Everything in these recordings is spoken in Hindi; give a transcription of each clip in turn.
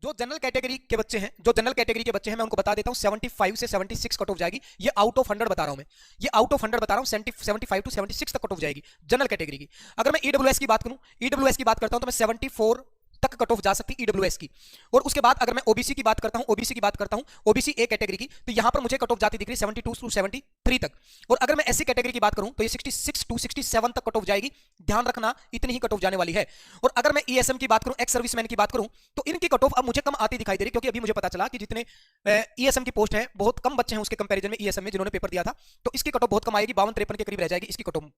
जो जनरल कैटेगरी के बच्चे हैं, मैं उनको बता देता हूं 75 से 76 कट ऑफ जाएगी। ये आउट ऑफ 100 बता रहा हूं मैं, ये आउट ऑफ 100 बता रहा हूं, 75 टू 76 तक कट ऑफ जाएगी जनरल कैटेगरी की। अगर मैं ईडब्ल्यूएस की बात करूं, ईडब्ल्यूएस की बात करता हूं तो मैं 74 तक कट ऑफ जा सकती है ईडब्ल्यूएस की। और उसके बाद अगर मैं ओबीसी की बात करता हूं, ओबीसी ए कैटेगरी की, तो यहां पर मुझे कट ऑफ जाती दिख रही है 72 टू 73 तक। और अगर मैं एससी कैटेगरी की बात करूं तो ये 66 टू 67 तक कट ऑफ जाएगी। ध्यान रखना, इतनी ही कट ऑफ जाने वाली है। और अगर मैं ईएसएम की बात करूं, एक्स सर्विसमैन की बात करूं, तो इनकी कट ऑफ अब मुझे कम आती दिखाई दे रही, क्योंकि अभी मुझे पता चला कि जितने ईएसएम की पोस्ट है बहुत कम बच्चे हैं उसके कंपैरिजन में ईएसएम में जिन्होंने पेपर दिया था, तो इसकी कट ऑफ बहुत कम आएगी, 52-53 के करीब रह जाएगी इसकी कट ऑफ,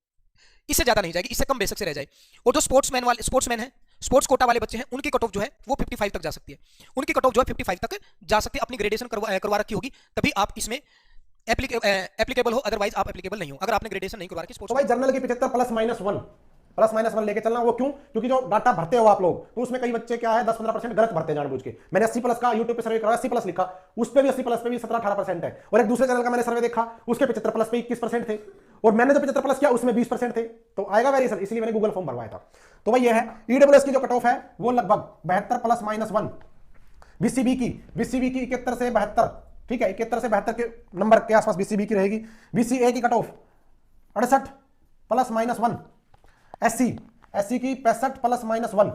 इससे ज्यादा नहीं जाएगी, इससे कम बेशक से रह जाए। और जो स्पोर्ट्समैन है, स्पोर्ट्स कोटा वाले बच्चे हैं, उनकी कट ऑफ जो है वो 55 तक जा सकती है, उनकी कट ऑफ जो है 55 तक जा सकती है। अपनी ग्रेडेशन करवा रखी होगी तभी आप इसमें एप्लीकेबल हो, अदरवाइज आप एप्लीकेबल नहीं हो अगर आपने ग्रेडेशन नहीं करवा रखी स्पोर्ट्स। तो भाई जनरल की 75 प्लस माइनस वन लेके चलना। वो क्यों? क्योंकि जो डाटा भरते हो आप लोग, तो उसमें कई बच्चे क्या है 10-15% गलत भरते हैं जानबूझ के। मैंने 80 प्लस का यूट्यूब पे सर्वे कराया, 80 प्लस लिखा, उस पे भी 80 प्लस पे भी 17-18% है। और एक दूसरे चैनल का मैंने सर्वे देखा, उसके 75 प्लस पे 21% थे, और मैंने जो 75 प्लस किया उसमें 20% थे। तो आएगा वेरिएशन, इसलिए मैंने गूगल फॉर्म भरवाया था। तो भाई ये है ईडब्ल्यूएस की जो कट ऑफ है वो लगभग 72 प्लस माइनस 1। बीसीबी की 71 से 72, ठीक है, 71 से 72 के नंबर के आसपास बीसीबी की रहेगी। बीसीए की cut off 68 plus minus 1। SC की 65 प्लस माइनस 1,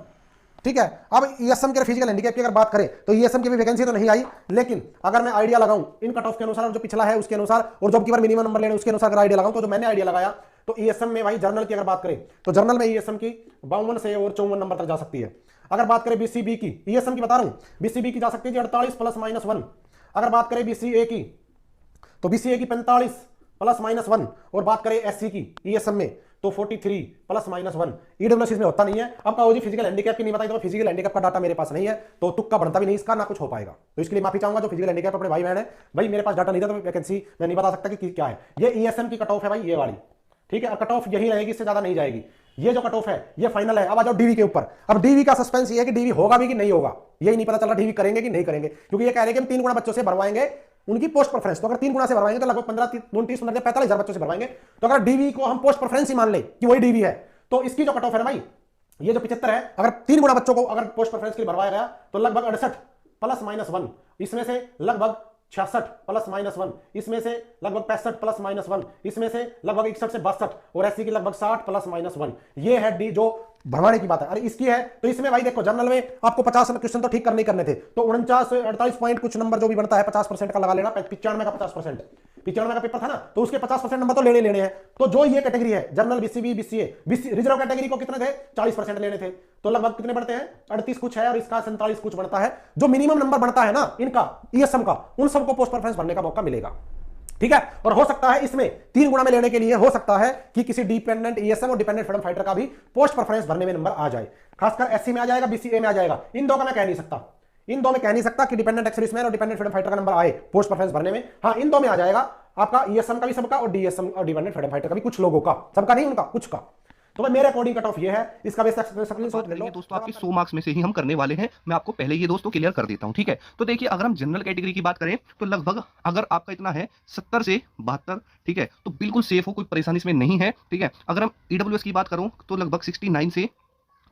ठीक है। अब ईएसएम के फिजिकल हैंडीकैप की अगर बात करें तो ईएसएम की भी वैकेंसी तो नहीं आई, लेकिन अगर मैं आइडिया लगाऊं इन कट ऑफ के अनुसार, जो पिछला है उसके अनुसार, और जो की बार मिनिमम नंबर लेने उसके अनुसार अगर आइडिया लगाऊं, तो जो मैंने आइडिया लगाया, तो ईएसएम में भाई जनरल की अगर बात करें तो जनरल में ईएसएम की 52 से और 54 नंबर तक जा सकती है। अगर बात करें बीसीबी की, ईएसएम की बता रहा हूं, बीसीबी की जा सकती है 48 प्लस माइनस 1। अगर बात करें बीसीए की, तो बीसीए की 45 प्लस माइनस 1, और बात करें एससी की ईएसएम में तो 43 प्लस माइनस 1। ईडब्ल्यूएस इसमें होता नहीं है। अब कहो जी फिजिकल हैंडीकैप की नहीं बताई, तो फिजिकल हैंडीकैप का डाटा मेरे पास नहीं है, तो तुक्का बनता भी नहीं इसका, ना कुछ हो पाएगा। तो इसके लिए माफी चाहूंगा जो फिजिकल हैंडीकैप अपने भाई बहन है, भाई मेरे पास डाटा नहीं था तो वैकेंसी मैं नहीं बता सकता कि क्या है। ये ईएसएम की कट ऑफ है भाई, ये वाली, ठीक है। कट ऑफ यही रहेगी, इससे ज्यादा नहीं जाएगी। ये जो कट ऑफ है ये फाइनल है। अब आ जाओ डीवी के ऊपर। अब डीवी का सस्पेंस ये है कि डीवी होगा भी कि नहीं होगा, यही नहीं पता चल रहा डीवी करेंगे कि नहीं करेंगे, क्योंकि ये कह रहे हैं कि हम 3 गुना बच्चों से भरवाएंगे उनकी पोस्ट प्रेफरेंस। तो अगर 3 गुना से भरवाएंगे तो लगभग 45,000 बच्चों से भरवाएंगे। तो अगर डीवी को हम पोस्ट प्रेफरेंस ही मान ले कि वही डीवी है, तो इसकी जो कट ऑफ है ना भाई, ये जो 75 है, अगर 3 गुना बच्चों को अगर पोस्ट प्रेफरेंस के लिए भरवाया गया तो लगभग 68 प्लस माइनस 1, इसमें से लगभग 66 प्लस माइनस 1, इसमें से लगभग 65 प्लस माइनस 1, इसमें से लगभग 61 से 62, और एससी की लगभग 60 प्लस माइनस 1। ये है डी जो भरवाने की बात है। अरे इसकी है तो इसमें भाई देखो जनरल में आपको 50 क्वेश्चन तो ठीक करने करने थे, तो 49 48 पॉइंट कुछ नंबर जो भी बनता है 50% का लगा लेना। 95 का 50%, 95 का पेपर था ना, तो उसके 50% नंबर तो लेने लेने हैं। तो जो ये कैटेगरी है general, BCB, BCA, reserve category को कितने थे? 40% लेने थे, तो लगभग कितने बढ़ते हैं? 38 कुछ है, और इसका 47 कुछ बढ़ता है। जो मिनिमम नंबर बढ़ता है ना इनका ईएसएम का, उन सबको पोस्ट प्रेफरेंस भरने का मौका मिलेगा, ठीक है। और हो सकता है इसमें 3 गुना में लेने के लिए हो सकता है कि किसी डिपेंडेंट ईएसएम और डिपेंडेंट फ्रीडम फाइटर का भी पोस्ट प्रेफरेंस भरने में नंबर आ जाए। खासकर एससी में आ जाएगा, बीसीए में आ जाएगा। इन दो का मैं कह नहीं सकता, इन दो में कह नहीं सकता कि डिपेंडेंट एक्स सर्विसमैन और डिपेंडेंट फ्रीडम फाइटर का नंबर आए पोस्ट प्रेफरेंस भरने में। हाँ, इन दो में आ जाएगा आपका ईएसएम का भी सबका, और डीएसएम और डिपेंडेंट फ्रीडम फाइटर का भी, कुछ लोगों का, सबका नहीं, उनका कुछ का। तो भाई मेरे अकॉर्डिंग कट ऑफ ये है, इसका बेसिक स्क्रीनशॉट ले लो दोस्तों। आपके 100 मार्क्स में से ही हम करने वाले हैं, मैं आपको पहले ये दोस्तों क्लियर कर देता हूं, ठीक है। तो देखिए अगर हम जनरल कैटेगरी की बात करें तो लगभग अगर आपका इतना है 70 से 72, ठीक है, तो बिल्कुल सेफ हो, कोई परेशानी इसमें नहीं है, ठीक है। अगर हम ईडब्ल्यूएस की बात करूं तो लगभग 69 से,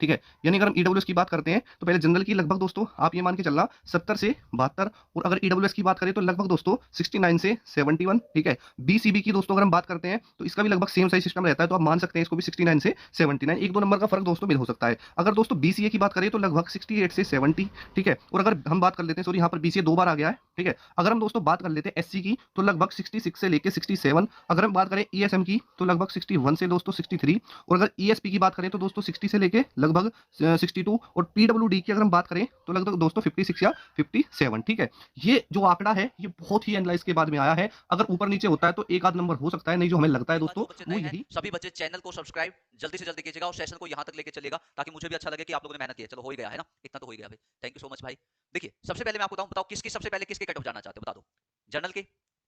ठीक है, यानी अगर हम ईडब्ल्यूएस की बात करते हैं तो पहले जनरल की लगभग दोस्तों आप ये मान के चलना 70 से 72, और अगर ईडब्ल्यूएस की बात करें तो लगभग दोस्तों 69 से 71, ठीक है। बीसीबी की दोस्तों अगर हम बात करते हैं तो इसका भी लगभग सेम साइज सिस्टम रहता है, तो आप मान सकते हैं इसको भी 69 से 79, 1-2 नंबर का फर्क दोस्तों मिल हो सकता है। अगर दोस्तों बीसीए की बात करें तो लगभग 68 से 70, ठीक है। और अगर हम बात कर लेते हैं, सॉरी यहाँ पर बीसीए 2 बार आ गया है, ठीक है। अगर हम दोस्तों बात कर लेते हैं एससी की तो लगभग 66 से लेकर 67, अगर हम बात करें ईएसएम की तो लगभग 61 से दोस्तों 63, और अगर ईएसपी की बात करें तो दोस्तों 60 से लेकर लगभग 62, और पीडब्ल्यूडी की अगर हम बात करें तो लगभग दोस्तों 56 या 57, ठीक है। ये जो आंकड़ा है ये बहुत ही एनालाइज के बाद में आया है, अगर ऊपर नीचे होता है तो एक आध नंबर हो सकता है, नहीं जो हमें लगता है दोस्तों वो यही। सभी बच्चे चैनल को सब्सक्राइब जल्दी से जल्दी कीजिएगा और सेशन को यहां तक लेके चलेगा, ताकि मुझे भी अच्छा लगे कि आप लोगों ने मेहनत की है। चलो हो ही गया है ना, इतना तो हो ही गया भाई। थैंक यू सो मच भाई। देखिए सबसे पहले मैं आपको बताऊं किसकी सबसे पहले किसके कट ऑफ जाना चाहते हो, बता दो। जनरल के,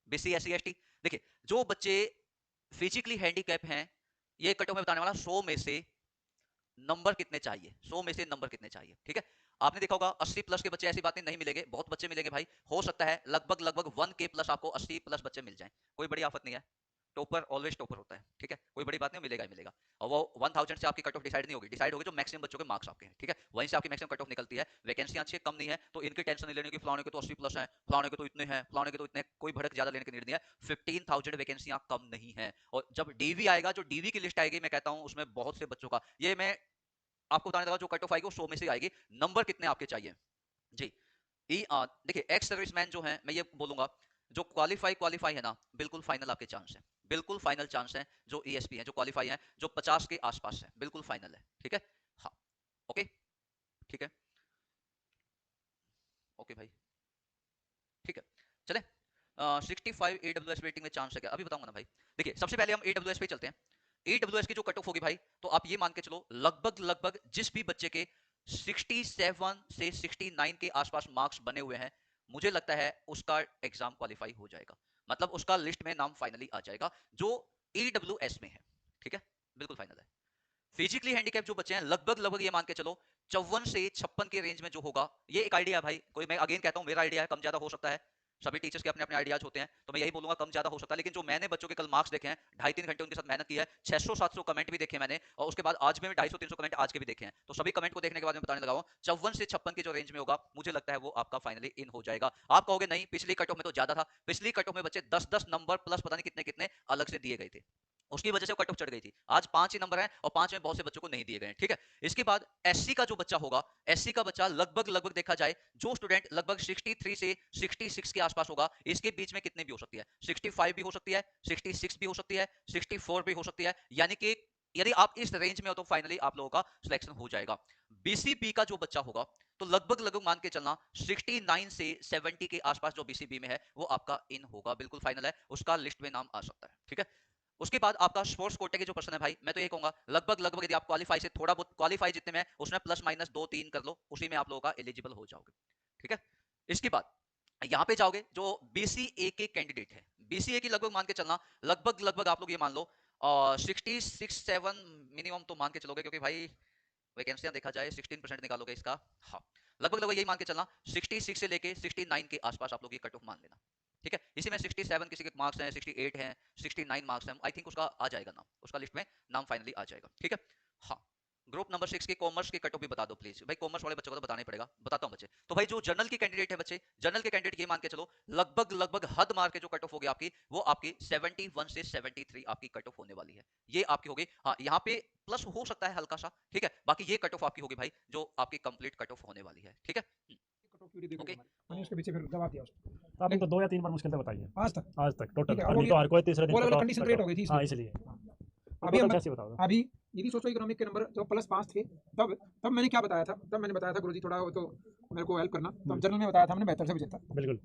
बीसी, एससी, एसटी। देखिए जो बच्चे फिजिकली हैंडीकैप हैं, ये कट ऑफ में बताने वाला 100 में से नंबर कितने चाहिए, 100 में से नंबर कितने चाहिए, ठीक है। आपने देखा होगा 80 प्लस के बच्चे ऐसी बातें नहीं मिलेंगे, बहुत बच्चे मिलेंगे भाई। हो सकता है लगभग 1K प्लस आपको 80 प्लस बच्चे मिल जाएं, कोई बड़ी आफत नहीं है। टॉपर ऑलवेज टॉपर होता है, ठीक है, कोई बड़ी बात नहीं, मिलेगा ही मिलेगा। और वो 1000 से आपकी कट ऑफ डिसाइड नहीं होगी, डिसाइड होगी जो मैक्सिमम बच्चों के मार्क्स आपके हैं, ठीक है, वहीं से आपकी मैक्सिमम कट ऑफ निकलती है। वैकेंसी अच्छी है, कम नहीं है, तो इनकी टेंशन नहीं लेने की, फलाने के तो 80+ है, फलाने के तो इतने हैं, फलाने के तो इतने, कोई भड़क ज्यादा लेने की नीड नहीं है। 15,000 वैकेंसियां कम नहीं है। और जब डीवी आएगा, जो डीवी की लिस्ट आएगी, मैं कहता हूं उसमें बहुत से बच्चों का, ये मैं आपको बताने लगा, जो कट ऑफ आएगी वो 100 में से आएगी। नंबर कितने आपके चाहिए जी? देखिए, एक्स सर्विसमैन जो है, मैं ये बोलूंगा, जो क्वालिफाई है ना, बिल्कुल फाइनल आपके चांस है, बिल्कुल फाइनल चांस है। जो ईएसपी है, जो क्वालिफाई है, जो 50 के आसपास है, बिल्कुल फाइनल है, ठीक है। हाँ, ओके, ठीक है, ओके भाई, ठीक है, चले। 65 AWS रेटिंग में चांस है क्या, अभी बताऊंगा ना भाई। देखिए, सबसे पहले हम AWS पे चलते हैं। AWS की जो कट ऑफ होगी भाई, तो आप ये मान के चलो, लगभग लगभग जिस भी बच्चे के 67 से 69 के आसपास मार्क्स बने हुए हैं, मुझे लगता है उसका एग्जाम क्वालिफाई हो जाएगा, मतलब उसका लिस्ट में नाम फाइनली आ जाएगा, जो AWS में है, ठीक है, बिल्कुल फाइनल है। फिजिकली हैंडीकैप जो बच्चे हैं, लगभग लगभग ये मान के चलो 54 से 56 के रेंज में जो होगा, ये एक आइडिया है भाई, कोई, मैं अगेन कहता हूं मेरा आइडिया है, कम ज्यादा हो सकता है, सभी टीचर्स के अपने अपने आइडियाज होते हैं, तो मैं यही बोलूंगा कम ज्यादा हो सकता है। लेकिन जो मैंने बच्चों के कल मार्क्स देखे हैं, 2.5-3 घंटे उनके साथ मेहनत की है, 600-700 कमेंट भी देखे मैंने, और उसके बाद आज में 250-300 कमेंट आज के भी देखे हैं, तो सभी कमेंट को देखने के बाद मैं बताने लगा हूं, 54 से 56 के जो रेंज में होगा, मुझे लगता है वो आपका फाइनली इन हो जाएगा। आप कहोगे नहीं, पिछली कट ऑफ में तो ज्यादा था, पिछली कट ऑफ में बच्चे 10-10 नंबर प्लस पता नहीं कितने कितने अलग से दिए गए थे, उसकी वजह से कट ऑफ चढ़ गई थी। आज 5 ही नंबर हैं, और 5 में बहुत से बच्चों को नहीं दिए गए हैं, ठीक है। इसके बाद एससी का जो बच्चा होगा, एससी का बच्चा लगभग लगभग देखा जाए, जो स्टूडेंट लगभग 63 से 66 के आसपास होगा, इसके बीच में कितने भी हो सकती है, 65 भी हो सकती है, 66 भी हो सकती है, 64 भी हो सकती है, यानी कि यदि आप इस रेंज में हो तो फाइनली आप लोगों का सिलेक्शन हो जाएगा। बीसीबी का जो बच्चा होगा, तो लगभग लगभग मान के चलना 69 से 70 के आसपास जो बीसीबी में है, वो आपका इन होगा, बिल्कुल फाइनल है, उसका लिस्ट में नाम आ सकता है, ठीक है। उसके बाद आपका स्पोर्ट्स कोटे के जो पर्सन है भाई, मैं तो ये कहूंगा लगभग लगभग यदि आप क्वालिफाई से थोड़ा बहुत, क्वालिफाई जितने में है उसमें प्लस माइनस 2-3 कर लो, उसी में आप लोगों का एलिजिबल हो जाओगे, ठीक है। इसके बाद यहाँ पे जाओगे, जो बीसीए के कैंडिडेट है, बीसीए की लगभग मान के चलना, लगभग लगभग आप लोग ये मान लो 66-7 मिनिमम तो मान के चलोगे, क्योंकि भाई वैकेंसियां देखा जाए 16% निकालोगे इसका, हाँ, लगभग लगभग यही मान के चलना, 66 से लेके 69 के आसपास आप लोग ये कट ऑफ मान लेना, ठीक है। इसी में 67 किसी के मार्क्स हैं, 68 हैं, 69 मार्क्स हैं, आई थिंक उसका आ जाएगा नाम, उसका लिस्ट में नाम फाइनली आ जाएगा, ठीक है। हाँ, ग्रुप नंबर 6 के कॉमर्स की कट ऑफ भी बता दो प्लीज भाई, कॉमर्स वाले बच्चों को तो बताना ही पड़ेगा, बताता हूं बच्चे। तो भाई जो जनरल की कैंडिडेट है बच्चे, जनरल के कैंडिडेट ये मान के चलो, लगभग लगभग हद मार के जो कट ऑफ होगी आपकी, वो आपकी 71 से 73 आपकी कट ऑफ होने वाली है, ये आपकी होगी। हाँ, यहाँ पे प्लस हो सकता है हल्का सा, ठीक है, बाकी ये कट ऑफ आपकी होगी भाई, जो आपकी कंप्लीट कट ऑफ होने वाली है, ठीक है। ओके, मैंने उसके पीछे फिर दबा दिया उसको। तो आपने तो 2 या 3 बार मुश्किल से बताई है आज तक टोटल, ठीक है, और नहीं तो हर कोई तीसरे दिन वो लेवल cutoff कंडीशन क्रिएट हो गई थी हाँ इसलिए। इसलिए अभी हम कैसे बताओ अभी यदि सोचो इकोनॉमिक के नंबर जो +5 थे, तब मैंने क्या बताया था, तब मैंने बताया था गुरुजी थोड़ा वो तो मेरे को हेल्प करना, तो जनरल में बताया था हमने 72 से बचा था। बिल्कुल।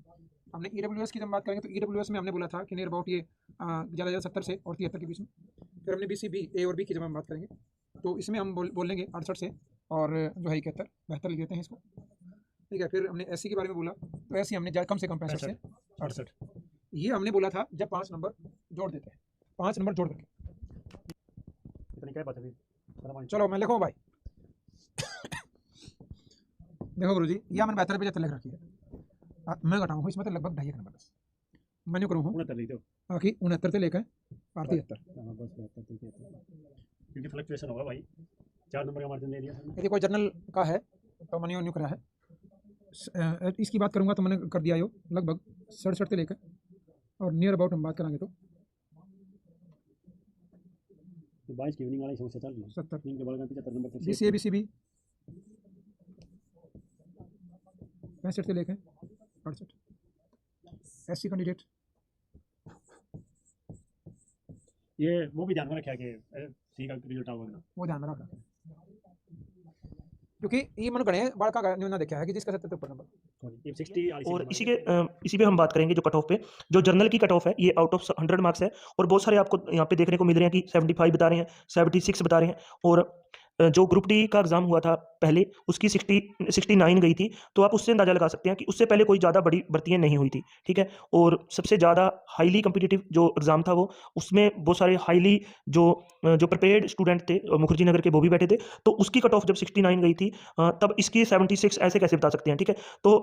हमने ईडब्ल्यूएस की जब बात करेंगे, तो ईडब्ल्यूएस में हमने बोला था कि नियर अबाउट ये ज़्यादा ज़्यादा 70 से और 73 के बीच में। फिर हमने बीसीबी ए और बी की जब हम बात करेंगे, तो इसमें हम बोल लेंगे 68 से और जो है 71, 72 लिख देते हैं इसको, ठीक है। फिर हमने एससी के बारे में बोला, तो एससी हमने कम से कम 65 से 68, ये हमने बोला था जब 5 नंबर जोड़ देते हैं, 5 नंबर जोड़ करके। इतनी क्या बात है अभी? चलो मैं लिखूँ भाई, देखो गुरुजी, ये मैंने 72 लिख रखी है, मैं घटाऊँ इसमें तो लगभग 2.5 नंबर बस मैंने करूँ हूँ, 69 लिख दो। बाकी 69 से लेकर 73। हाँ बस 73 क्योंकि फ्लक्चुएशन होगा भाई, 4 नंबर का मार्जिन ले लिया। यदि कोई जर्नल का है तो मैंने न्यू करा है, इसकी बात करूँगा तो मैंने कर दिया यो लगभग 67 से लेकर, और नियर अबाउट हम बात करेंगे तो 22 की इवनिंग वाली समस्या चल रही है, 70। दिन के बाद 75 नंबर तक बीसीए बीसीबी 65 से लेकर 68, एससी कैंडिडेट ये वो भी ध्यान में रखा कि सी का रिजल्ट आएगा, वो ध्यान में रखना, क्योंकि ये मन गणे बड़का न्यूना देखा है कि जिसका 70 ऊपर नंबर। ये 60 और इसी पे हम बात करेंगे जो कट ऑफ पे, जो जनरल की कट ऑफ है ये आउट ऑफ 100 मार्क्स है, और बहुत सारे आपको यहाँ पे देखने को मिल रहे हैं कि 75 बता रहे हैं, 76 बता रहे हैं, और जो ग्रुप डी का एग्जाम हुआ था पहले उसकी 69 गई थी, तो आप उससे अंदाजा लगा सकते हैं कि उससे पहले कोई ज़्यादा बड़ी भर्तियाँ नहीं हुई थी, ठीक है। और सबसे ज़्यादा हाईली कम्पिटिटिव जो एग्ज़ाम था वो, उसमें बहुत सारे हाईली जो प्रिपेयर्ड स्टूडेंट थे मुखर्जी नगर के, वो भी बैठे थे, तो उसकी कट ऑफ जब 69 गई थी, तब इसकी 76 ऐसे कैसे बता सकते हैं, ठीक है। तो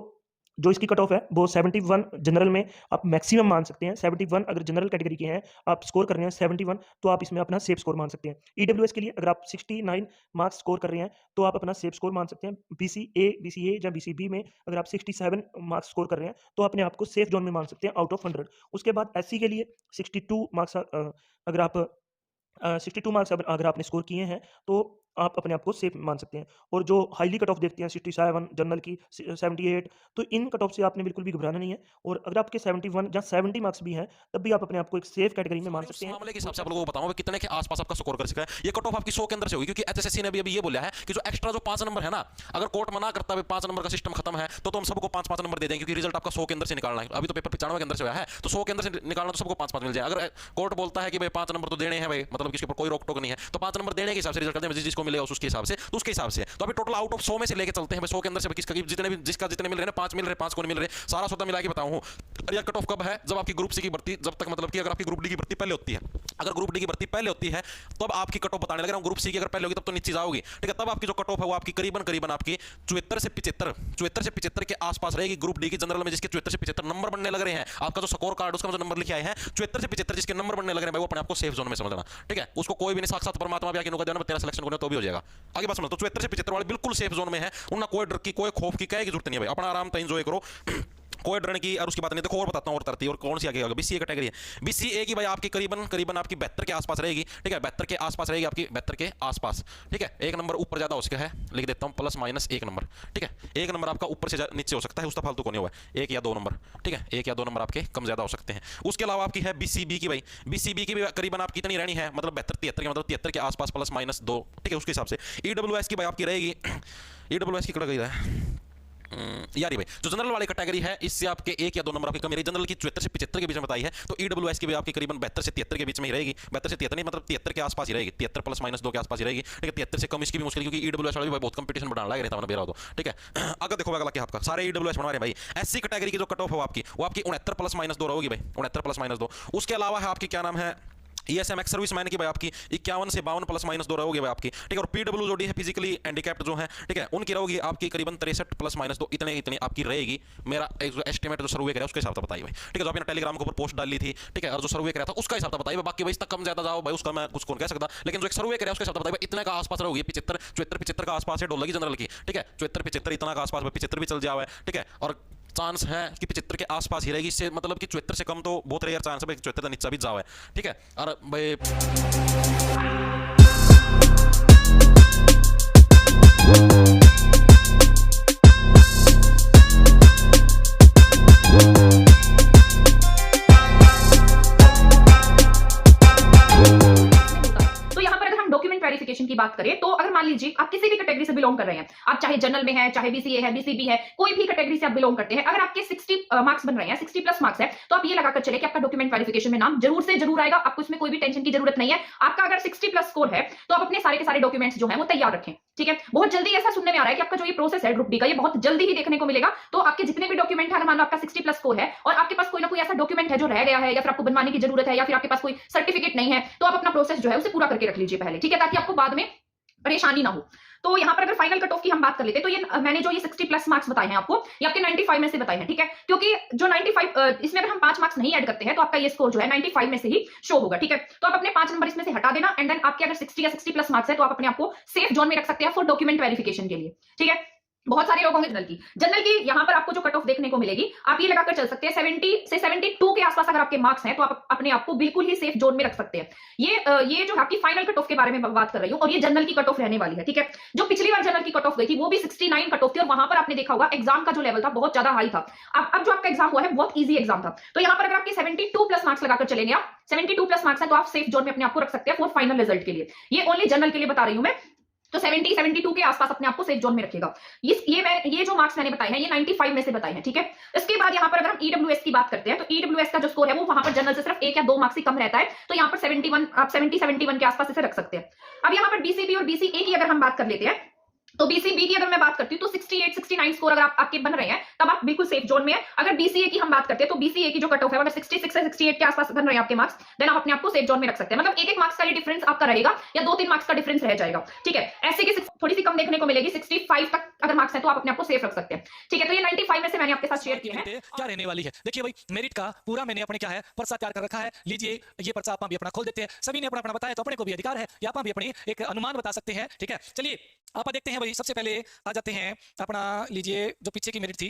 जो इसकी कट ऑफ है वो 71 जनरल में आप मैक्सिमम मान सकते हैं। 71 अगर जनरल कैटेगरी के हैं, आप स्कोर कर रहे हैं 71, तो आप इसमें अपना सेफ स्कोर मान सकते हैं। ईडब्ल्यूएस के लिए अगर आप 69 मार्क्स स्कोर कर रहे हैं तो आप अपना सेफ स्कोर मान सकते हैं। बीसीए या बीसीबी में अगर आप 67 मार्क्स स्कोर कर रहे हैं तो अपने आप को सेफ जोन में मान सकते हैं आउट ऑफ 100। उसके बाद एससी के लिए 62 मार्क्स अगर आप 62 मार्क्स अगर आपने स्कोर किए हैं तो आप अपने आप को सेफ मान सकते हैं। और जो हाईली कट ऑफ देखते हैं 67 जनरल की 78, तो इन कट ऑफ से आपने बिल्कुल भी घबराना नहीं है। और अगर आपके 71 या 70 मार्क्स भी हैं तब भी आप अपने आप को एक सेफ कैटेगरी में मान सकते हैं। मामले के हिसाब से आप लोगों को बताऊं कितने के आसपास आपका स्कोर कर सका है। ये कट ऑफ आपकी 100 के अंदर से होगी, क्योंकि एचएसएससी ने भी अभी ये बोला है कि जो एक्स्ट्रा जो 5 नंबर है ना, अगर कोर्ट मना करता है 5 नंबर का सिस्टम खत्म है तो हम सबको 5-5 नंबर दे देंगे, क्योंकि रिजल्ट आपका 100 के अंदर से निकालना है। अभी तो पेपर 95 के अंदर से हुआ है, तो 100 के अंदर से निकालना तो सबको 5-5 मिल जाए। अगर कोर्ट बोलता है कि भाई 5 नंबर तो देने हैं भाई, मतलब किसी पर कोई रोक टोक नहीं है, तो 5 नंबर देने के हिसाब से रिजल्ट करते हैं, जिसको मिलेगा उसके हिसाब से, तो उसके हिसाब से। तो अभी टोटल आउट ऑफ 100 में से लेके चलते हैं 100 के अंदर से किसका जितने भी जितने मिल रहे हैं, 5 मिल रहे हैं, 5 को नहीं मिल रहे, सारा सौदा मिला के बताऊं। ये कट ऑफ कब है? जब आपकी ग्रुप सी की भर्ती, जब तक मतलब कि अगर आपकी ग्रुप डी की भर्ती पहले होती है, अगर ग्रुप डी की भर्ती पहले होती है तब आपकी कट ऑफ बताने लग रहा हूं। ग्रुप सी की अगर पहले होगी तब तो नीचे जाओगी, ठीक है। तब आपकी जो कट ऑफ है वो आपकी करीबन आपकी 74 से 75 के आसपास रहेगी। ग्रुप डी की जनरल में जिसके 74 से 75 नंबर बनने लग रहे हैं, आपका जो स्कोर कार्ड उसका जो नंबर लिखे आए हैं 74 से 75 जिसके नंबर बनने लग रहे हैं भाई, वो अपने आपको सेफ जोन में समझना, ठीक है। उसको कोई भी नहीं साक्षात परमात्मा भी आके नुका देना तेरा सिलेक्शन करना तो भी हो जाएगा। आगे बात समझो, तो 74 से 75 वाले बिल्कुल सेफ जोन में है, उनका कोई डर की कोई खौफ की कहे की जरूरत नहीं है भाई, अपना आराम से एंजॉय करो, कोई डरने की और उसकी बात नहीं। देखो और बताता हूं और तरती और कौन सी आगे बीसीए कैटेगरी है। बीसीए की भाई आपकी करीबन आपकी 72 के आसपास रहेगी, ठीक है। 72 के आसपास रहेगी आपकी, 72 के आसपास, ठीक है। एक नंबर ऊपर ज्यादा हो सका है, लिख देता हूं ±1 नंबर, ठीक है। एक नंबर आपका ऊपर से नीचे हो सकता है, उसका फालतू को नहीं हुआ है, 1 या 2 नंबर, ठीक है। 1 या 2 नंबर आपके कम ज्यादा हो सकते हैं। उसके अलावा आपकी है बीसीबी की भाई, बीसीबी की भी करीबन आपकी कितनी रहनी है, मतलब 72-73 के, मतलब 73 के आसपास ±2, ठीक है। उसके हिसाब से ईडब्ल्यूएस की भाई आपकी रहेगी, ईडब्ल्यूएस की कट गई है यारी भाई, जो जनरल वाली कैटेगरी है इससे आपके 1 या 2 नंबर आपकी कमी रही। जनरल की 74 से 75 के बीच में बताई है, तो ईडब्ल्यूएस की भी आपकी करीबन 72 से 73 के बीच में ही रहेगी। 72 से 73 नहीं, मतलब 73 के आसपास ही रहेगी, 73 ±2 के आसपास ही रहेगी, ठीक है। 73 से कम इसकी भी मुश्किल, क्योंकि ईडब्ल्यूएस वाले भी बहुत कंपटीशन बढ़ाने लग रहे थे बेरा, ठीक है। अगर देखो अगला क्या आपका सारे ईडब्ल्यूएस बनवा रहे हैं भाई। एससी कैटेगरी की जो कट ऑफ है आपकी, वो आपकी 69 ±2 रहेगी भाई, 69 ±2। उसके अलावा है आपकी क्या नाम है, ईएसएमएक्स सर्विसमैन की भाई आपकी 51 से 52 ±2 रहोगे भाई आपकी, ठीक है। और पीडब्ल्यू जो डी है फिजिकली हैंडीकैप्ड जो है, ठीक है, उनकी रहोगी आपकी करीबन 63 ±2, इतने आपकी रहेगी। मेरा एक एस्टिमेट जो सर्वे करा उसके हिसाब से बताइए भाई, ठीक है। जो आपने टेलीग्राम के ऊपर पोस्ट डाली थी, ठीक है, और जो सर्वे करा था उसका हिसाब से बताइए। बाकी भाई इसका कम ज्यादा जाओ भाई, उसका मैं कुछ कौन कह सकता, लेकिन जो एक सर्वे करा उसके हिसाब से बताइए इतने का आसपास रहोगी। 75 का आसपास है डॉलर की जनरल की, ठीक है। 74-75 इतना का आसपास, 75 भी चल जाओ है, ठीक है। और चांस है कि 75 के आसपास ही रहेगी, इससे मतलब कि 74 से कम तो बहुत रेयर चांस है, 74 का नीचा भी जाओ है, ठीक है। और भाई वेरिफिकेशन की बात करें तो अगर मान लीजिए आप किसी भी कैटेगरी से बिलोंग कर रहे हैं, आप चाहे जनरल में है, चाहे बीसीए है, बीसीबी है, कोई भी कैटेगरी से आप बिलोंग करते हैं, अगर आपके 60 मार्क्स बन रहे हैं, 60 प्लस मार्क्स है, तो आप ये लगाकर चले कि आपका डॉक्यूमेंट वेरिफिकेशन में नाम जरूर से जरूर आएगा। आपको इसमें कोई भी टेंशन की जरूरत नहीं है। आपका अगर 60 प्लस स्कोर है तो आप अपने सारे के सारे डॉक्यूमेंट्स जो है वो तैयार रखें, ठीक है। बहुत जल्दी ऐसा सुनने में आ रहा है कि आपका जो ये प्रोसेस है ग्रुप डी का, ये बहुत जल्दी ही देखने को मिलेगा। तो आपके जितने भी डॉक्यूमेंट है, मान लो आपका 60 प्लस स्कोर है और आपके पास कोई ना कोई ऐसा डॉक्यूमेंट है जो रह गया है या फिर आपको बनवाने की जरूरत है या फिर आपके पास कोई सर्टिफिकेट नहीं है, तो आप अपना प्रोसेस जो है उसे पूरा करके रख लीजिए पहले, ठीक है, ताकि आपको बाद में परेशानी ना हो। तो यहाँ पर अगर फाइनल कट ऑफ की हम बात कर लेते हैं तो ये मैंने जो ये 60 प्लस मार्क्स बताए हैं आपको, ये आपके 95 में से बताए हैं, ठीक है। क्योंकि जो 95 इसमें अगर हम 5 मार्क्स नहीं ऐड करते हैं तो आपका ये स्कोर जो है 95 में से ही शो होगा, ठीक है। तो आप अपने 5 नंबर इसमें से हटा देना एंड देन आपके अगर 60 या 60 प्लस मार्क्स है तो आप अपने आपको सेफ जोन में रख सकते हैं फॉर डॉक्यूमेंट वेरिफिकेशन के लिए, ठीक है। बहुत सारे लोग होंगे जनरल की यहाँ पर आपको जो कट ऑफ देखने को मिलेगी, आप ये लगाकर चल सकते हैं 70 से 72 के आसपास अगर आपके मार्क्स हैं तो आप अपने आप को बिल्कुल ही सेफ जोन में रख सकते हैं। ये जो आपकी फाइनल कट ऑफ के बारे में बात कर रही हूँ और ये जनरल की कट ऑफ रहने वाली है, ठीक है। जो पिछली बार जनरल की कट ऑफ गई थी वो भी 69 कट ऑफ थी और वहां पर आपने देखा होगा एग्जाम का जो लेवल था बहुत ज्यादा हाई था। अब जो आपका एग्जाम हुआ है बहुत ईजी एग्जाम था। तो यहाँ पर अगर आपके 72 प्लस मार्क्स लगाकर चलेंगे, आप 72 प्लस मार्क्स है तो आप सेफ जोन में अपने आपको रख सकते हैं फॉर फाइनल रिजल्ट के लिए। ये ओनली जनरल के लिए बता रही हूँ मैं। तो 70-72 के आसपास अपने आपको सेफ जोन में रखेगा। ये जो मार्क्स मैंने बताए हैं ये 95 में से बताए हैं, ठीक है। इसके बाद यहाँ पर अगर हम ईडब्ल्यूएस की बात करते हैं तो ईडब्ल्यूएस का जो स्कोर है वो वहां पर जनरल से सिर्फ 1 या 2 मार्क्स ही कम रहता है, तो यहाँ पर 71 आप 70-71 के आसपास इसे रख सकते हैं। अब यहाँ पर बीसीबी और बीसीए की अगर हम बात कर लेते हैं तो बीसीबी की अगर मैं बात करती हूँ तो 68 69 स्कोर अगर आपके बन रहे हैं तब आप बिल्कुल सेफ जोन में है। अगर बीसीए की हम बात करते हैं तो बीसीए की जो कट ऑफ है अगर 66 से 68 के आसपास बन रहे हैं आपके मार्क्स, देन आप अपने आप को सेफ जोन में रख सकते हैं। मतलब एक मार्क्स का डिफरेंस आपका रहेगा या 2-3 मार्क्स का डिफरेंस रह जाएगा, ठीक है। ऐसे की थोड़ी सी कम देखने को मिलेगी, 65 तक अगर मार्क्स है तो आप अपने आप को सेफ रख सकते हैं, ठीक है। तो ये 95 में से मैंने आपके साथ शेयर किया है। क्या रहने वाली है, देखिए भाई मेरिट का पूरा मैंने अपने क्या है पर्चा तैयार कर रखा है। लीजिए ये पर्चा आप भी अपना खोल देते हैं, सभी ने अपना अपना बताया तो अपने को भी अधिकार है या आप भी अपनी एक अनुमान बता सकते हैं, ठीक है। चलिए आप देखते हैं भाई, सबसे पहले आ जाते हैं अपना, लीजिए जो पीछे की मेरिट थी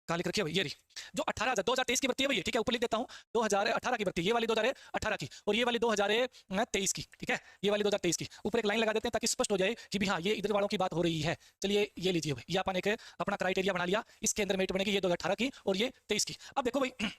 कहाँ लिख रखी है भाई, ये रही जो 2023 की भर्ती है भाई, ठीक है। ऊपर लिख देता हूँ 2018 की भर्ती, ये वाली 2018 की और ये वाली 2023 की, ठीक है। ये वाली 2023 की ऊपर एक लाइन लगा देते हैं ताकि स्पष्ट हो जाए कि भी हाँ ये इधर वालों की बात हो रही है। चलिए ये लीजिए भाई, ये अपन एक अपना क्राइटेरिया बना लिया, इसके अंदर मेरिट बनेगी ये 2018 की और ये 23 की। अब देखो भाई,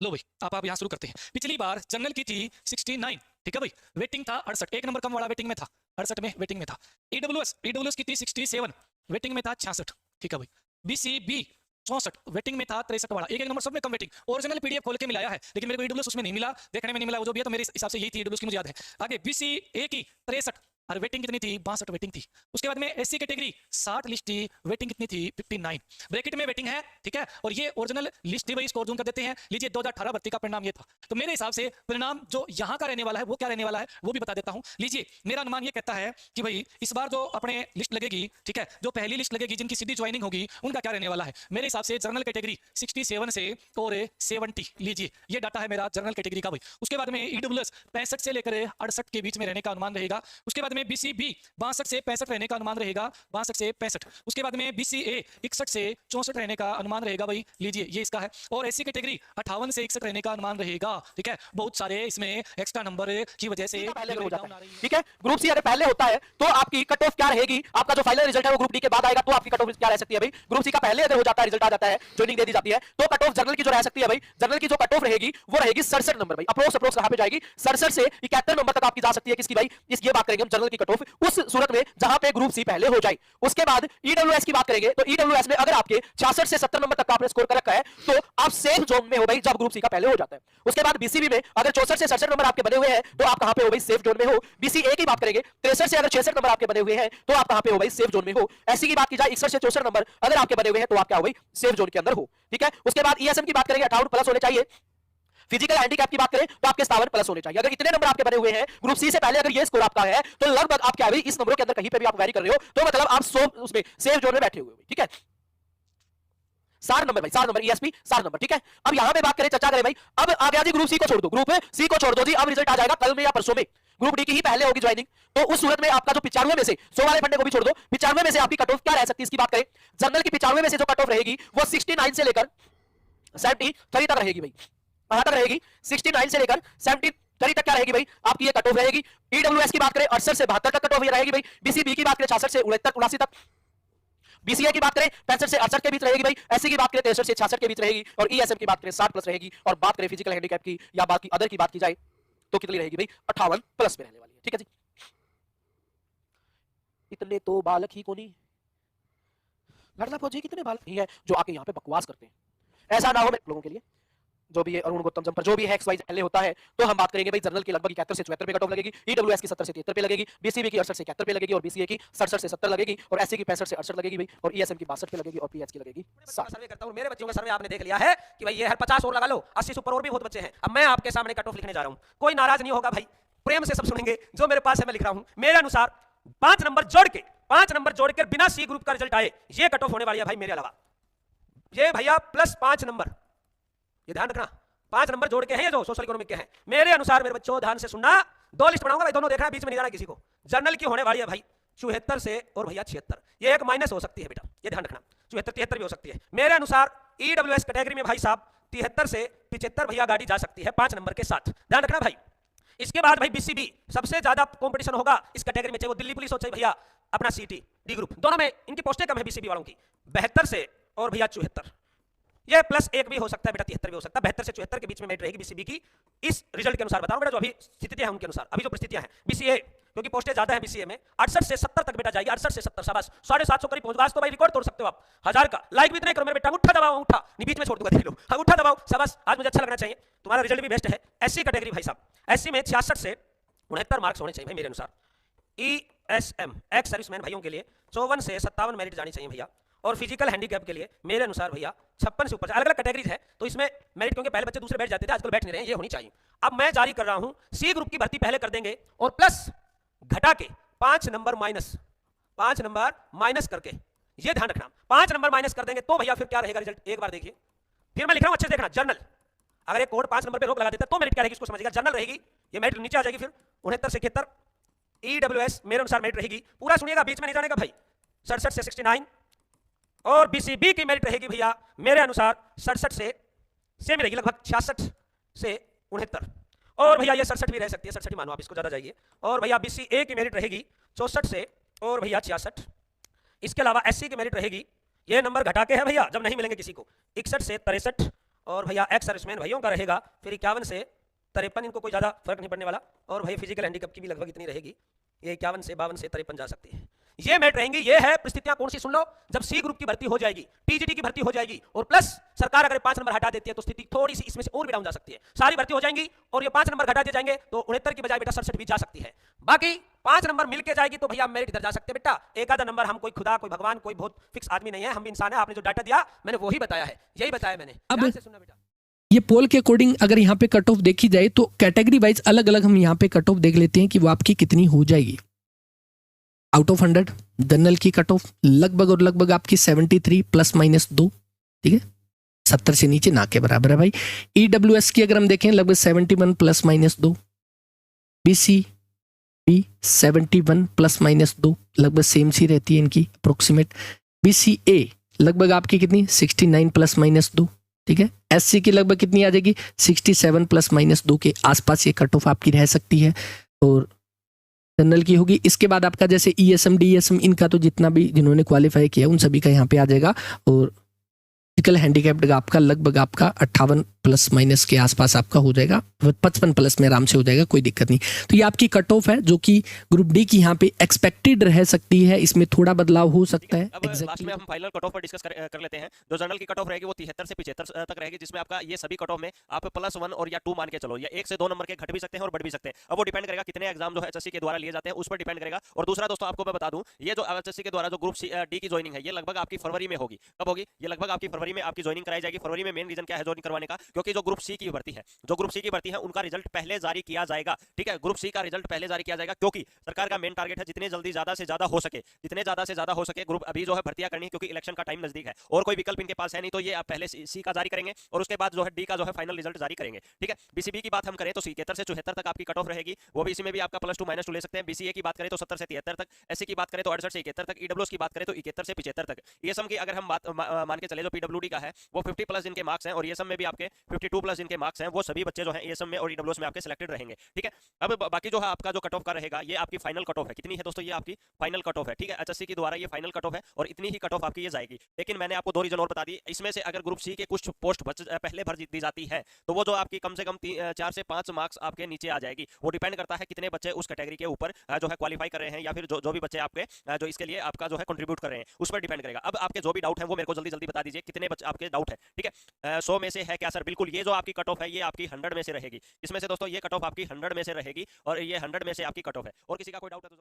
लो भाई आप यहाँ शुरू करते हैं। पिछली बार जनरल की थी 69, ठीक है भाई, वेटिंग था 68, एक नंबर कम वाला वेटिंग में था, 68 में वेटिंग में था। ईडब्ल्यूएस की थी 67, वेटिंग में था 66, ठीक है भाई। बीसीबी 64, वेटिंग में था 63 वाला, एक नंबर सब में कम वेटिंग। ओरिजिनल पीडीएफ खोल के मिलाया है लेकिन मेरे को ईडब्ल्यूएस उसमें नहीं मिला, देखने में नहीं मिला, वो जो भी है तो मेरे हिसाब से यही थी ईडब्ल्यूएस की, मुझे याद है। आगे बीसीए की 63 और वेटिंग कितनी थी, 62 वेटिंग थी। उसके बाद में एससी कैटेगरी 60 लिस्ट थी, वेटिंग कितनी थी, 59 ब्रैकेट में वेटिंग है, ठीक है। और ये ओरिजिनल लिस्ट थी भाई, स्कोर जूम कर देते हैं। लीजिए 2018 भर्ती का परिणाम ये था, तो मेरे हिसाब से परिणाम जो यहाँ का रहने वाला है वो क्या रहने वाला है वो भी बता देता हूँ। लीजिए मेरा अनुमान ये कहता है कि भाई इस बार जो अपने लिस्ट लगेगी, ठीक है, जो पहली लिस्ट लगेगी जिनकी सीधी ज्वाइनिंग होगी उनका क्या रहने वाला है। मेरे हिसाब से जनरल कैटेगरी 67 से और 70, लीजिए ये डाटा है मेरा जनरल कैटेगरी का भाई। उसके बाद में ईडब्ल्यूएस 65 से लेकर 68 के बीच में रहने का अनुमान रहेगा। उसके बाद में बीसीबी 62 से 65 रहने का अनुमान रहेगा, 62 से 65। उसके बाद में बीसीए 61 से 64 रहने का अनुमान रहेगा भाई, लीजिए ये इसका है। और एससी कैटेगरी 58 से 61 रहने का अनुमान रहेगा, ठीक है। बहुत सारे इसमें एक्स्ट्रा नंबर की वजह से पहले हो जाता है, ठीक है। ग्रुप सी अगर पहले होता है तो आपकी कट ऑफ क्या रहेगी, आपका जो फाइनल रिजल्ट है वो ग्रुप डी के बाद आएगा, तो आपकी कट ऑफ क्या रह सकती है भाई। ग्रुप सी का पहले अगर हो जाता है, रिजल्ट आ जाता है, ज्वाइनिंग दे दी जाती है, तो कट ऑफ जनरल की जो रह सकती है भाई, जनरल की जो कट ऑफ रहेगी वो रहेगी 67 नंबर भाई। अप्रोक्स कहां पे जाएगी, 67 से 71 नंबर तक आपकी जा सकती है। किसकी भाई, इस ये बात करेंगे हम जनरल की कट ऑफ उस सूरत में जहां पे ग्रुप सी पहले हो जाए। उसके बाद ईडब्ल्यूएस की बात करेंगे तो ईडब्ल्यूएस में अगर आपके 66 से 70 नंबर तक आपने स्कोर कर रखा है तो आप सेफ जोन में हो भाई, जब ग्रुप सी का पहले हो जाता है। उसके बाद बीसीबी में अगर 64 से 67 नंबर आपके बने हुए हैं तो आप कहां पे हो भाई, सेफ जोन में हो। बीसीए की बात करेंगे 63 से अगर 66 नंबर आपके बने हुए हैं तो आप कहां पे हो भाई, सेफ जोन में हो। एससी की बात की जाए 61 से 64 नंबर अगर आपके बने हुए हैं तो आप क्या हो भाई, सेफ जोन के अंदर हो, ठीक है। उसके बाद ईएसएम की बात करेंगे 58 प्लस होने चाहिए। फिजिकल हैंडीकैप की बात करें तो आपके 57 प्लस होने चाहिए। अगर इतने नंबर आपके बने हुए हैं ग्रुप सी से पहले, अगर ये स्कोर आपका है तो लगभग आप क्या भाई इस नंबरों के अंदर कहीं पे भी आप वैरी कर रहे हो तो मतलब आप उसमें सेफ जोन में बैठे हुए, ठीक है। 60 नंबर भाई, 60 नंबर ईएसपी 60 नंबर, ठीक है। अब यहां पे बात करें, चर्चा करें भाई, अब आ गया जी ग्रुप सी को छोड़ दो, ग्रुप सी को छोड़ दो जी। अब रिजल्ट आ जाएगा कल में या परसों में, ग्रुप डी की ही पहले होगी ज्वाइनिंग, तो उस सूरत में आपका जो 95 में से 100 वाले फंडे को भी छोड़ दो, 95 में से आपकी कट ऑफ क्या रह सकती है इसकी बात करें। जनरल की 95 में से जो कट ऑफ रहेगी वो 69 से लेकर 73 तक रहेगी भाई। कहां तक रहेगी, 69 से लेकर 73 तक क्या रहेगी भाई आपकी ये कट ऑफ रहेगी। ईडब्ल्यूएस की बात करें 68 से 72 तक कट ऑफ रहेगी भाई। बीसीबी की बात करें 66 से 79 तक। बीसीए की बात करें 65 से 68 के बीच रहेगी भाई। एससी की बात करें 63 से 66 के बीच रहेगी। और ईएसएम की बात करें 60 प्लस रहेगी। और बात करें फिजिकल हैंडीकैप की या बाकी अदर की बात की जाए तो कितनी रहेगी भाई, 58 प्लस में रहने वाली है, ठीक है जी। इतने तो बालक ही को नहीं, लड़ना फौजी कितने बालक ही है जो आके यहाँ पे बकवास करते हैं। ऐसा ना हो लोगों के लिए, जो भी है अरुण गौतम जम्पर जो भी है XYZ पहले होता है। तो हम बात करेंगे भाई जनरल की लगभग 71 से 74 पे कट ऑफ लगेगी, ईडब्ल्यूएस की 70 से 73 पे लगेगी, बीसीबी की 68 से 71 पे लगेगी और बीसीए की 67 से 70 लगेगी और एससी की 65 से 68 लगेगी भाई और ईएसएम की 62 पे लगेगी और पीएच की लगेगी 60। सर्वे करता हूं, मेरे बच्चों का सर्वे आपने देख लिया है कि भाई ये हर 50 और लगा लो, 80 से ऊपर और भी बहुत बच्चे हैं। अब मैं आपके सामने कट ऑफ लिखने जा रहा हूं, कोई नाराज नहीं होगा भाई, प्रेम से सब सुनेंगे। जो मेरे पास है मैं लिख रहा हूं, मेरे अनुसार 5 नंबर जोड़कर बिना सी ग्रुप का रिजल्ट आए ये कट ऑफ होने वाली है भाई। मेरे अलावा ये भैया प्लस 5 नंबर, ये ध्यान रखना, 5 नंबर जोड़ के हैं ये जो सोशल इकोनॉमिक के हैं। मेरे अनुसार मेरे बच्चों ध्यान से सुनना, 2 लिस्ट बनाऊंगा भाई, दोनों देखना, बीच में नहीं जाना किसी को। जनरल की होने वाली है भाई 74 से और भैया 76, ये एक माइनस हो सकती है बेटा, ये ध्यान रखना, 74 73 भी हो सकती है। मेरे अनुसार ईडब्ल्यूएस कैटेगरी में भाई साहब 73 से 75 भैया गाड़ी जा सकती है 5 नंबर के साथ, ध्यान रखना भाई। इसके बाद भाई बीसीबी सबसे ज्यादा कंपटीशन होगा इस कैटेगरी में, चाहे वो दिल्ली पुलिस हो चाहे भैया अपना सीटी डी ग्रुप, दोनों में इनकी पोस्टें कम है बीसीबी वालों की, 72 से और भैया 74, ये +1 भी हो सकता है बेटा, 73 भी हो सकता है। 72 से 74 के बीच में मेरिट रहेगी बीसीबी की, इस रिजल्ट के अनुसार बताऊं बेटा, जो अभी स्थितियां हैं उनके अनुसार, अभी जो परिस्थितियां हैं। बीसीए क्योंकि पोस्टें ज्यादा है बीसीए में, 68 से 70 तक बेटा जाएगी, 68 से 70 शाबाश, 750 करीब पहुंच। आज तो भाई रिकॉर्ड तोड़ सकते हो आप, 1000 का लाइक भी इतने करो मेरे बेटा, अंगूठा दबाओ, अंगूठा नहीं बीच में छोड़ दूंगा, देख लो, अंगूठा दबाओ, शाबाश, आज मुझे अच्छा लगना चाहिए, तुम्हारा रिजल्ट भी बेस्ट है। एससी कैटेगरी भाई साहब, एससी में 66 से 69 मार्क्स होने चाहिए भाई मेरे अनुसार। SM एक्स सर्विसमैन भाइयों के लिए 54 से 57 मेरिट जानी चाहिए भैया। और फिजिकल हैंडीकैप के लिए मेरे अनुसार भैया 56 से ऊपर, अलग अलग कैटेगरीज है तो इसमें मेरिट, क्योंकि पहले बच्चे दूसरे बैठ जाते थे, आजकल बैठ नहीं रहे हैं, ये होनी चाहिए। अब मैं जारी कर रहा हूं सी ग्रुप की भर्ती पहले कर देंगे और प्लस घटा के 5 नंबर माइनस करके, ये ध्यान रखना, 5 नंबर माइनस कर देंगे तो भैया फिर क्या रहेगा रिजल्ट, एक बार देखिए। फिर मैं लिख रहा हूं अच्छे से देखना, जर्नल, अगर एक कोड 5 नंबर पे रोक लगा देता तो मेरिट क्या रहेगी इसको समझिएगा। जर्नल रहेगी, ये मेरिट नीचे आ जाएगी, फिर 69 से 71। EWS मेरे अनुसार मेरिट रहेगी, पूरा सुनिएगा, बीच में नहीं जानेगा भाई, 67 से 69। और BCB की मेरिट रहेगी भैया मेरे अनुसार 67 से सेम रहेगी, लगभग 66 से 69। और भैया ये 67 भी रह सकती है, 67 ही मानो आप, इसको ज्यादा जाइए। और भैया BCA की मेरिट रहेगी 64 से और भैया 66। इसके अलावा SC की मेरिट रहेगी, ये नंबर घटा के है भैया जब नहीं मिलेंगे किसी को, 61 से 63। और भैया एक्स सर्विसमैन भाइयों का रहेगा फिर 51 से 53, इनको कोई ज्यादा फर्क नहीं पड़ने वाला। और भाई फिजिकल हैंडीकैप की भी लगभग इतनी रहेगी, ये 51 से 52 से 53 जा सकती है। ये मेरिट रहेंगी। ये है परिस्थितियां कौन सी, सुन लो, जब सी ग्रुप की भर्ती हो जाएगी, TGT की भर्ती हो जाएगी और प्लस सरकार अगर 5 नंबर हटा देती है तो स्थिति थोड़ी सी इसमें से और भी डाउन जा सकती है। सारी भर्ती हो जाएंगी और ये 5 नंबर घटा दिए जाएंगे तो 69 की बजाय बेटा 67 भी जा सकती है। बाकी 5 नंबर मिलके जाएगी तो भैया मेरिट इधर जा सकते हैं बेटा। एक आधा नंबर, हम कोई खुदा कोई भगवान कोई बहुत फिक्स आदमी नहीं है, हम भी इंसान है। आपने जो डाटा दिया मैंने वही बताया है, यही बताया मैंने। अब ध्यान से सुनना बेटा। ये पोल के अकॉर्डिंग अगर यहाँ पे कट ऑफ देखी जाए तो कैटेगरी वाइज अलग अलग हम यहाँ पे कट ऑफ देख लेते हैं कि वो आपकी कितनी हो जाएगी। आउट ऑफ 100 जनरल की कट ऑफ लगभग और लगभग आपकी 73 ±2, ठीक है, 70 से नीचे ना के बराबर है भाई। EWS की अगर हम देखें लगभग 71 ±2, BCB 71 ±2, लगभग सेम सी रहती है इनकी अप्रोक्सीमेट। BCA लगभग आपकी कितनी 69 ±2, ठीक है। SC की लगभग कितनी आ जाएगी 67 ±2 के आसपास ये कट ऑफ आपकी रह सकती है और जनरल की होगी। इसके बाद आपका जैसे ESM DSM इनका तो जितना भी जिन्होंने क्वालिफाई किया उन सभी का यहाँ पे आ जाएगा। और फिजिकल हैंडीकैप्ड आपका लगभग आपका 58 ± के आसपास आपका हो जाएगा, 55+ में आराम से हो जाएगा, कोई दिक्कत नहीं। तो ये आपकी कट ऑफ है जो कि ग्रुप डी की यहाँ पे एक्सपेक्टेड रह सकती है, इसमें थोड़ा बदलाव हो सकता है। अब लास्ट में हम फाइनल कट ऑफ पर डिस्कस कर लेते हैं। जो जनरल की कट ऑफ रहेगी वो 73 से 75 तक रहेगी, जिसमें आपका ये सभी कट ऑफ में आप +1 और या 2 मान के चलो, या 1 से 2 नंबर के घट भी सकते हैं और बढ़ भी सकते हैं। अब वो डिपेंड करेगा कितने एग्जाम जो है HSC के द्वारा लिए जाते हैं उस पर डिपेंड करेगा। और दूसरा दोस्तों आपको मैं बता दूं, ये जो HSC के द्वारा जो ग्रुप डी की ज्वाइनिंग है ये लगभग आपकी फरवरी में होगी। कब होगी? ये लगभग आपकी फरवरी में आपकी ज्वाइनिंग कराई जाएगी। फरवरी में मेन रीजन क्या है ज्वाइन करवाने का, क्योंकि जो ग्रुप सी की भर्ती है, जो ग्रुप सी की भर्ती है उनका रिजल्ट पहले जारी किया जाएगा, ठीक है। ग्रुप सी का रिजल्ट पहले जारी किया जाएगा क्योंकि सरकार का मेन टारगेट है जितने जल्दी ज्यादा से ज्यादा हो सके, जितने ज्यादा से ज्यादा हो सके ग्रुप अभी जो है भर्तियां करनी है, क्योंकि इलेक्शन का टाइम नजदीक है और कोई विकल्प इनके पास है नहीं। तो ये पहले सी का जारी करेंगे और उसके बाद जो है डी का जो है फाइनल रिजल्ट जारी करेंगे, ठीक है। BCB की बात हम करें तो 73 से 74 तक आपकी कट ऑफ रहेगी, वो भी इसी में भी आपका +2 -2 ले सकते हैं। BCA की बात करें तो 70 से 73 तक, SC की बात करें तो 68 से 71 तक, EWS की बात करें तो 71 से 75 तक। ESM की अगर हम बात मान के चले जो PWD का है वो 50+ इनके मार्क्स हैं और ESM में भी आपके 52+ इनके मार्क्स हैं। वो सभी बच्चे जो हैं ESM में और EWS में आपके सिलेक्टेड रहेंगे, ठीक है। अब बाकी जो है आपका जो कट ऑफ का रहेगा ये आपकी फाइनल कट ऑफ है। कितनी है दोस्तों? ये आपकी फाइनल कट ऑफ है, ठीक है। HSC के द्वारा ये फाइनल कट ऑफ है और इतनी ही कट ऑफ आपकी ये जाएगी। लेकिन मैंने आपको 2 रीजन और बता दी, इसमें से अगर ग्रुप सी के कुछ पोस्ट पहले भर दी जाती है तो वो जो आपकी कम से कम 4 से 5 मार्क्स आपके नीचे आ जाएगी। वो डिपेंड करता है कितने बच्चे उस कैटेगरी के ऊपर जो है क्वालिफाई कर रहे हैं या फिर जो भी बच्चे आपके जो इसके लिए आपका जो है कंट्रीब्यूट कर रहे हैं उस पर डिपेंड करेगा। अब आपके जो भी डाउट है वो मेरे को जल्दी जल्दी बता दीजिए, कितने बच्चे आपके डाउट है, ठीक है। 100 में से है क्या सर? बिल्कुल, ये जो आपकी कट ऑफ है ये आपकी 100 में से रहेगी। इसमें से दोस्तों ये कट ऑफ आपकी 100 में से रहेगी और ये 100 में से आपकी कट ऑफ है। और किसी का कोई डाउट है तो